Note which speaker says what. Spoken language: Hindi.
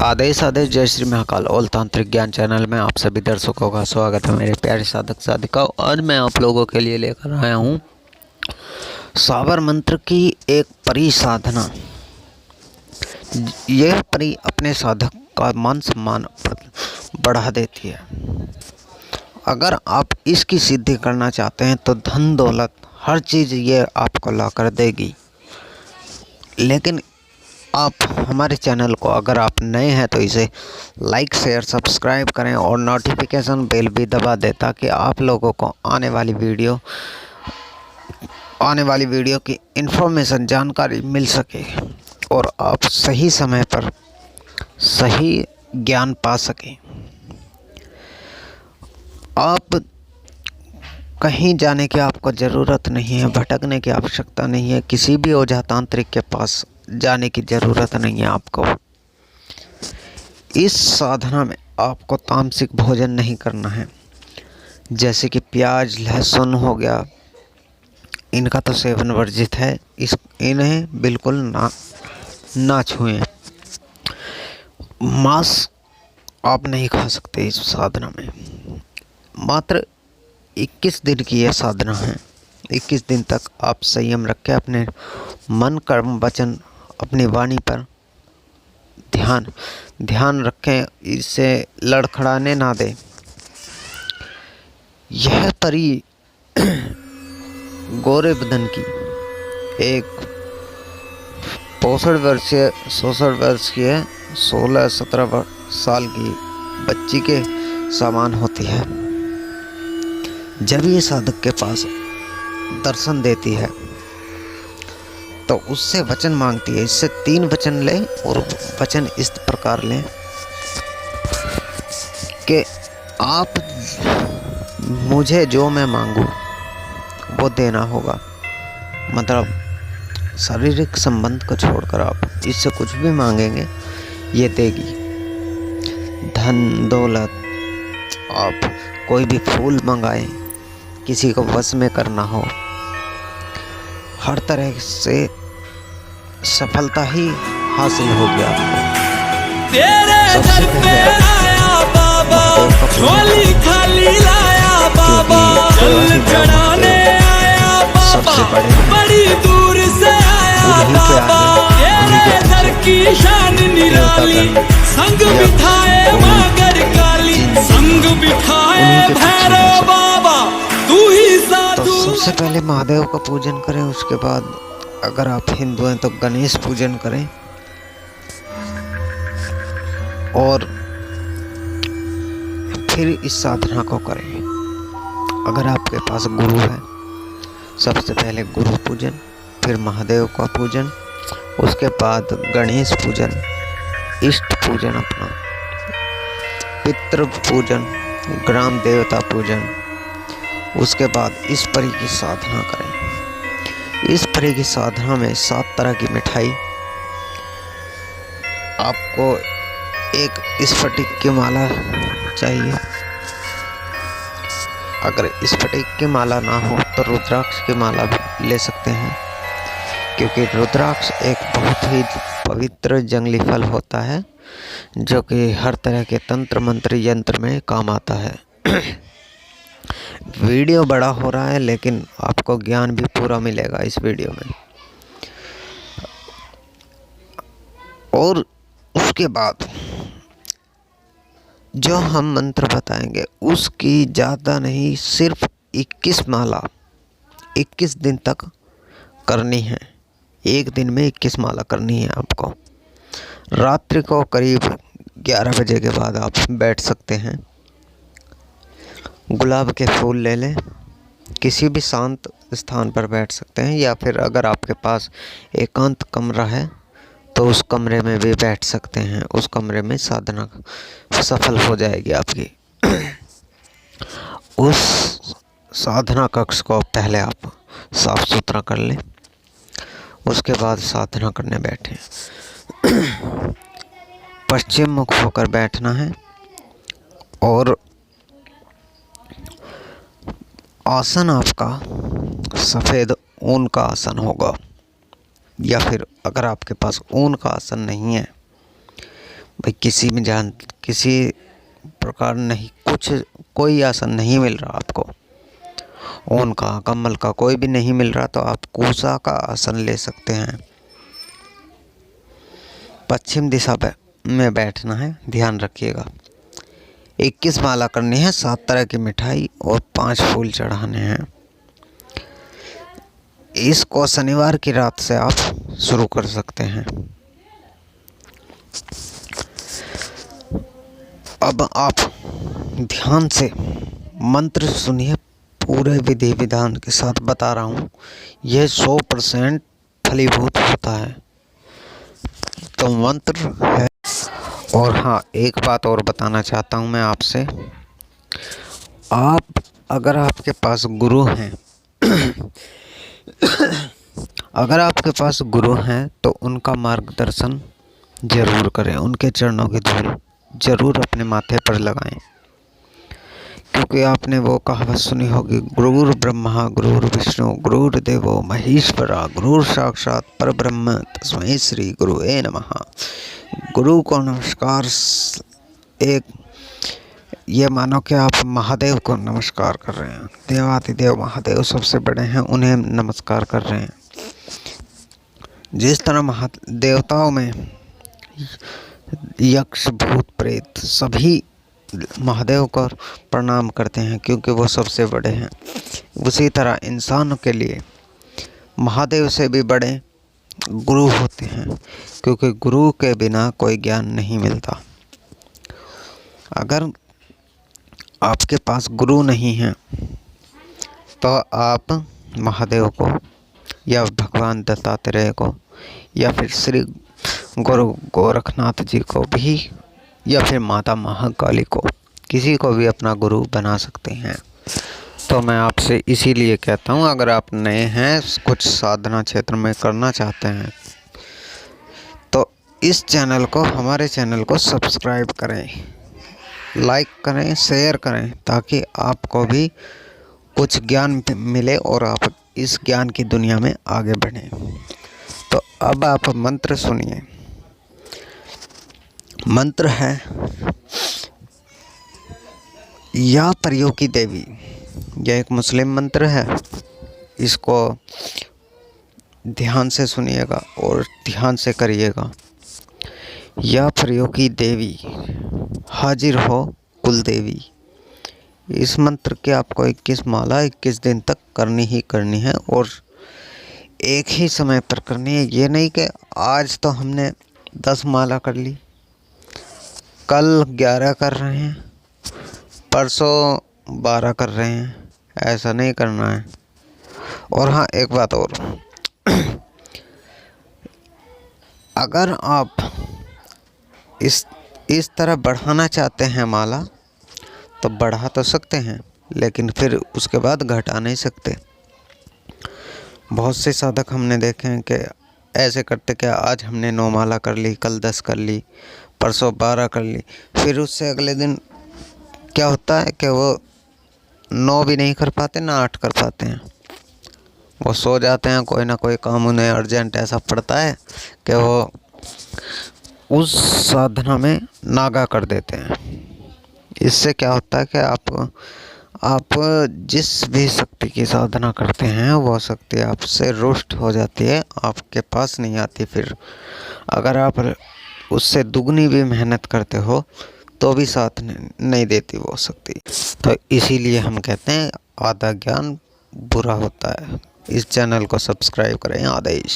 Speaker 1: आदेश आदेश जय श्री महाकाल ऑल तांत्रिक ज्ञान चैनल में आप सभी दर्शकों का स्वागत है। मेरे प्यारे साधक साधिकाओं, आज मैं आप लोगों के लिए लेकर आया हूँ साबर मंत्र की एक परी साधना। यह परी अपने साधक का मान सम्मान बढ़ा देती है। अगर आप इसकी सिद्धि करना चाहते हैं तो धन दौलत हर चीज़ ये आपको ला कर देगी। लेकिन आप हमारे चैनल को अगर आप नए हैं तो इसे लाइक शेयर सब्सक्राइब करें और नोटिफिकेशन बेल भी दबा दें ताकि आप लोगों को आने वाली वीडियो की इन्फॉर्मेशन जानकारी मिल सके और आप सही समय पर सही ज्ञान पा सकें। आप कहीं जाने की आपको ज़रूरत नहीं है, भटकने की आवश्यकता नहीं है, किसी भी ओझा तांत्रिक के पास जाने की ज़रूरत नहीं है आपको। इस साधना में आपको तामसिक भोजन नहीं करना है, जैसे कि प्याज लहसुन हो गया, इनका तो सेवन वर्जित है। इन्हें बिल्कुल ना छुएं। मांस आप नहीं खा सकते इस साधना में। मात्र 21 दिन की यह साधना है। 21 दिन तक आप संयम रखें, अपने मन कर्म वचन अपनी वाणी पर ध्यान रखें, इसे लड़खड़ाने ना दें। यह परी गोरे बदन की एक 65 वर्ष की है, 16-17 साल की बच्ची के समान होती है। जब ये साधक के पास दर्शन देती है तो उससे वचन मांगती है। इससे 3 वचन लें और वचन इस प्रकार लें कि आप मुझे जो मैं मांगूं वो देना होगा। मतलब शारीरिक संबंध को छोड़कर आप इससे कुछ भी मांगेंगे ये देगी। धन दौलत, आप कोई भी फूल मंगाएं, किसी को वश में करना हो, हर तरह से सफलता ही हासिल होगी आपको।
Speaker 2: तेरे दर पे आया बाबा, झोली खाली लाया बाबा, जल चढ़ाने आया बाबा, बड़ी दूर से आया बाबा। तेरे दर की शान निराली, संग बिठाए मागर काली, संग बिठाए भैरव बाबा, तू ही साधु।
Speaker 1: तो सबसे पहले महादेव का पूजन करें, उसके बाद अगर आप हिंदू हैं तो गणेश पूजन करें और फिर इस साधना को करें। अगर आपके पास गुरु है, सबसे पहले गुरु पूजन, फिर महादेव का पूजन, उसके बाद गणेश पूजन, इष्ट पूजन, अपना पितृ पूजन, ग्राम देवता पूजन, उसके बाद इस परी की साधना करें। इस परी की साधना में 7 तरह की मिठाई, आपको एक स्फटिक की माला चाहिए। अगर स्फटिक की माला ना हो तो रुद्राक्ष की माला भी ले सकते हैं, क्योंकि रुद्राक्ष एक बहुत ही पवित्र जंगली फल होता है जो कि हर तरह के तंत्र मंत्र यंत्र में काम आता है। वीडियो बड़ा हो रहा है लेकिन आपको ज्ञान भी पूरा मिलेगा इस वीडियो में। और उसके बाद जो हम मंत्र बताएंगे उसकी ज़्यादा नहीं, सिर्फ 21 माला 21 दिन तक करनी है। एक दिन में 21 माला करनी है आपको। रात्रि को करीब 11 बजे के बाद आप बैठ सकते हैं। गुलाब के फूल ले लें, किसी भी शांत स्थान पर बैठ सकते हैं, या फिर अगर आपके पास एकांत कमरा है तो उस कमरे में भी बैठ सकते हैं। उस कमरे में साधना सफल हो जाएगी आपकी। उस साधना कक्ष को पहले आप साफ सुथरा कर लें, उसके बाद साधना करने बैठें। पश्चिम मुख होकर बैठना है और आसन आपका सफ़ेद ऊन का आसन होगा, या फिर अगर आपके पास ऊन का आसन नहीं है, भाई किसी प्रकार नहीं, कोई आसन नहीं मिल रहा आपको, ओम का, कमल का कोई भी नहीं मिल रहा, तो आप कुसा का आसन ले सकते हैं। पश्चिम दिशा में बैठना है, ध्यान रखिएगा। 21 माला करनी है, 7 तरह की मिठाई और 5 फूल चढ़ाने हैं। इसको शनिवार की रात से आप शुरू कर सकते हैं। अब आप ध्यान से मंत्र सुनिए, पूरे विधि विधान के साथ बता रहा हूँ। यह 100% फलीभूत होता है। तो मंत्र है। और हाँ, एक बात और बताना चाहता हूँ मैं आपसे। अगर आपके पास गुरु हैं अगर आपके पास गुरु हैं तो उनका मार्गदर्शन जरूर करें, उनके चरणों की धूल जरूर अपने माथे पर लगाएं। क्योंकि आपने वो कहावत सुनी होगी, गुरुर् ब्रह्मा गुरुर् विष्णु गुरुर्देवो महेश्वरा गुरुर् साक्षात परब्रह्म तस्मै श्री गुरुवे नमः। गुरु को नमस्कार एक ये मानो कि आप महादेव को नमस्कार कर रहे हैं। देवाधिदेव महादेव सबसे बड़े हैं, उन्हें नमस्कार कर रहे हैं। जिस तरह देवताओं में यक्ष भूत प्रेत सभी महादेव को प्रणाम करते हैं क्योंकि वो सबसे बड़े हैं, उसी तरह इंसानों के लिए महादेव से भी बड़े गुरु होते हैं, क्योंकि गुरु के बिना कोई ज्ञान नहीं मिलता। अगर आपके पास गुरु नहीं है तो आप महादेव को या भगवान दत्तात्रेय को या फिर श्री गुरु गोरखनाथ जी को भी या फिर माता महाकाली को, किसी को भी अपना गुरु बना सकते हैं। तो मैं आपसे इसीलिए कहता हूँ, अगर आप नए हैं, कुछ साधना क्षेत्र में करना चाहते हैं, तो इस चैनल को, हमारे चैनल को सब्सक्राइब करें, लाइक करें, शेयर करें, ताकि आपको भी कुछ ज्ञान मिले और आप इस ज्ञान की दुनिया में आगे बढ़ें। तो अब आप मंत्र सुनिए। मंत्र है, या परियोगी देवी। यह एक मुस्लिम मंत्र है। इसको ध्यान से सुनिएगा और ध्यान से करिएगा। या परियोगी देवी हाजिर हो कुल देवी। इस मंत्र के आपको 21 माला 21 दिन तक करनी ही करनी है और एक ही समय पर करनी है। ये नहीं कि आज तो हमने 10 माला कर ली, कल 11 कर रहे हैं, परसों 12 कर रहे हैं, ऐसा नहीं करना है। और हाँ, एक बात और, अगर आप इस तरह बढ़ाना चाहते हैं माला, तो बढ़ा तो सकते हैं, लेकिन फिर उसके बाद घटा नहीं सकते। बहुत से साधक हमने देखे हैं कि ऐसे करते कि आज हमने 9 माला कर ली, कल 10 कर ली, परसों 12 कर ली, फिर उससे अगले दिन क्या होता है कि वो 9 भी नहीं कर पाते, ना 8 कर पाते हैं। वो सो जाते हैं, कोई ना कोई काम उन्हें अर्जेंट ऐसा पड़ता है कि वो उस साधना में नागा कर देते हैं। इससे क्या होता है कि आप जिस भी शक्ति की साधना करते हैं वो शक्ति आपसे रुष्ट हो जाती है, आपके पास नहीं आती। फिर अगर आप उससे दुगनी भी मेहनत करते हो तो भी साथ नहीं देती वो शक्ति। तो इसीलिए हम कहते हैं आधा ज्ञान बुरा होता है। इस चैनल को सब्सक्राइब करें। आदेश।